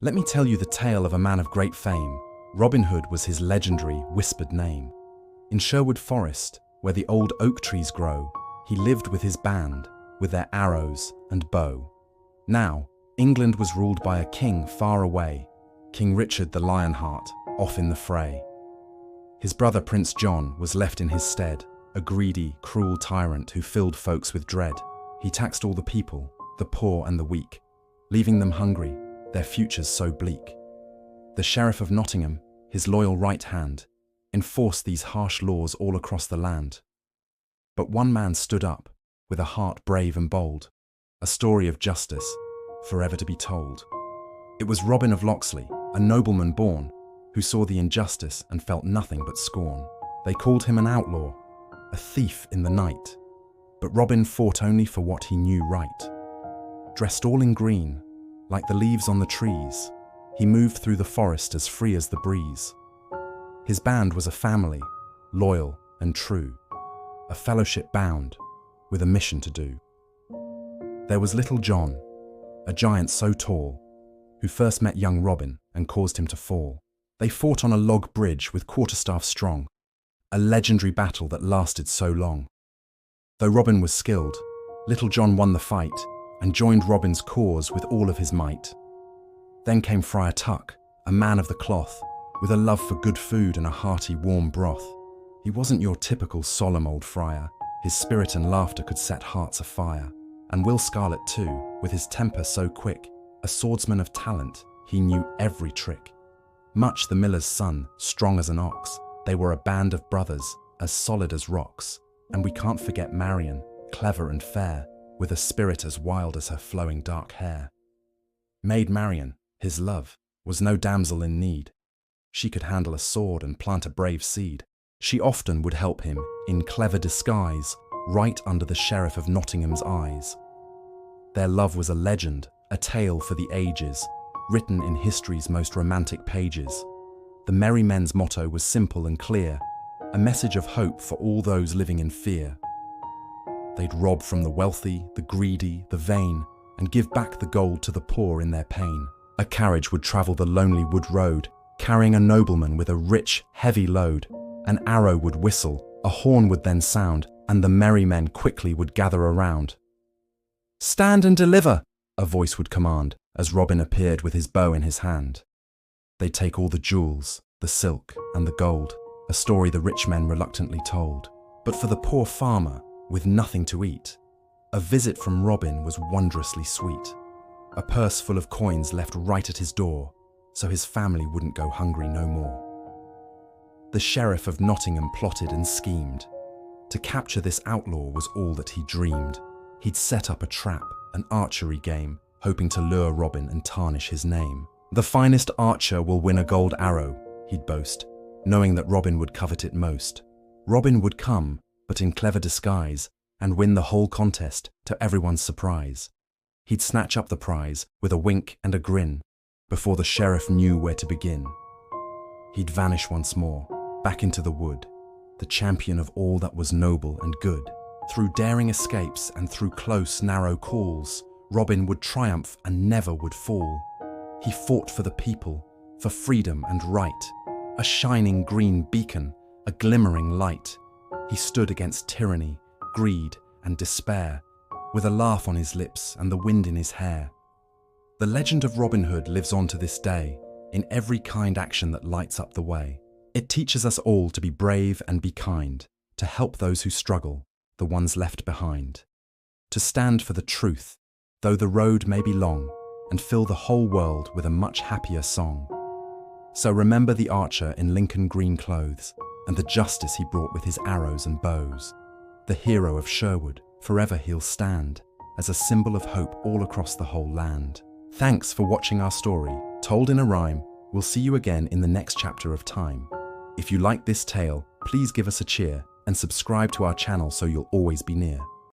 Let me tell you the tale of a man of great fame. Robin Hood was his legendary, whispered name. In Sherwood Forest, where the old oak trees grow, he lived with his band, with their arrows and bow. Now, England was ruled by a king far away, King Richard the Lionheart, off in the fray. His brother Prince John was left in his stead, a greedy, cruel tyrant who filled folks with dread. He taxed all the people, the poor and the weak, leaving them hungry, their futures so bleak. The Sheriff of Nottingham, his loyal right hand, enforced these harsh laws all across the land. But one man stood up, with a heart brave and bold, a story of justice, forever to be told. It was Robin of Locksley, a nobleman born, who saw the injustice and felt nothing but scorn. They called him an outlaw, a thief in the night. But Robin fought only for what he knew right. Dressed all in green, like the leaves on the trees, he moved through the forest as free as the breeze. His band was a family, loyal and true, a fellowship bound, with a mission to do. There was little John, a giant so tall, who first met young Robin and caused him to fall. They fought on a log bridge with quarterstaff strong, a legendary battle that lasted so long. Though Robin was skilled, little John won the fight and joined Robin's cause with all of his might. Then came Friar Tuck, a man of the cloth, with a love for good food and a hearty, warm broth. He wasn't your typical solemn old friar. His spirit and laughter could set hearts afire. And Will Scarlet too, with his temper so quick, a swordsman of talent, he knew every trick. Much the miller's son, strong as an ox, they were a band of brothers, as solid as rocks. And we can't forget Marian, clever and fair, with a spirit as wild as her flowing dark hair. Maid Marian, his love, was no damsel in need. She could handle a sword and plant a brave seed. She often would help him, in clever disguise, right under the Sheriff of Nottingham's eyes. Their love was a legend, a tale for the ages, written in history's most romantic pages. The merry men's motto was simple and clear, a message of hope for all those living in fear. They'd rob from the wealthy, the greedy, the vain, and give back the gold to the poor in their pain. A carriage would travel the lonely wood road, carrying a nobleman with a rich, heavy load. An arrow would whistle, a horn would then sound, and the merry men quickly would gather around. "Stand and deliver," a voice would command, as Robin appeared with his bow in his hand. They'd take all the jewels, the silk, and the gold, a story the rich men reluctantly told. But for the poor farmer, with nothing to eat, a visit from Robin was wondrously sweet. A purse full of coins left right at his door, so his family wouldn't go hungry no more. The Sheriff of Nottingham plotted and schemed. To capture this outlaw was all that he dreamed. He'd set up a trap, an archery game, hoping to lure Robin and tarnish his name. "The finest archer will win a gold arrow," he'd boast, knowing that Robin would covet it most. Robin would come, but in clever disguise, and win the whole contest to everyone's surprise. He'd snatch up the prize with a wink and a grin, before the sheriff knew where to begin. He'd vanish once more, back into the wood, the champion of all that was noble and good. Through daring escapes and through close, narrow calls, Robin would triumph and never would fall. He fought for the people, for freedom and right, a shining green beacon, a glimmering light. He stood against tyranny, greed, and despair, with a laugh on his lips and the wind in his hair. The legend of Robin Hood lives on to this day, in every kind action that lights up the way. It teaches us all to be brave and be kind, to help those who struggle, the ones left behind. To stand for the truth, though the road may be long, and fill the whole world with a much happier song. So remember the archer in Lincoln green clothes, and the justice he brought with his arrows and bows. The hero of Sherwood, forever he'll stand, as a symbol of hope all across the whole land. Thanks for watching our story, told in a rhyme. We'll see you again in the next chapter of time. If you like this tale, please give us a cheer and subscribe to our channel so you'll always be near.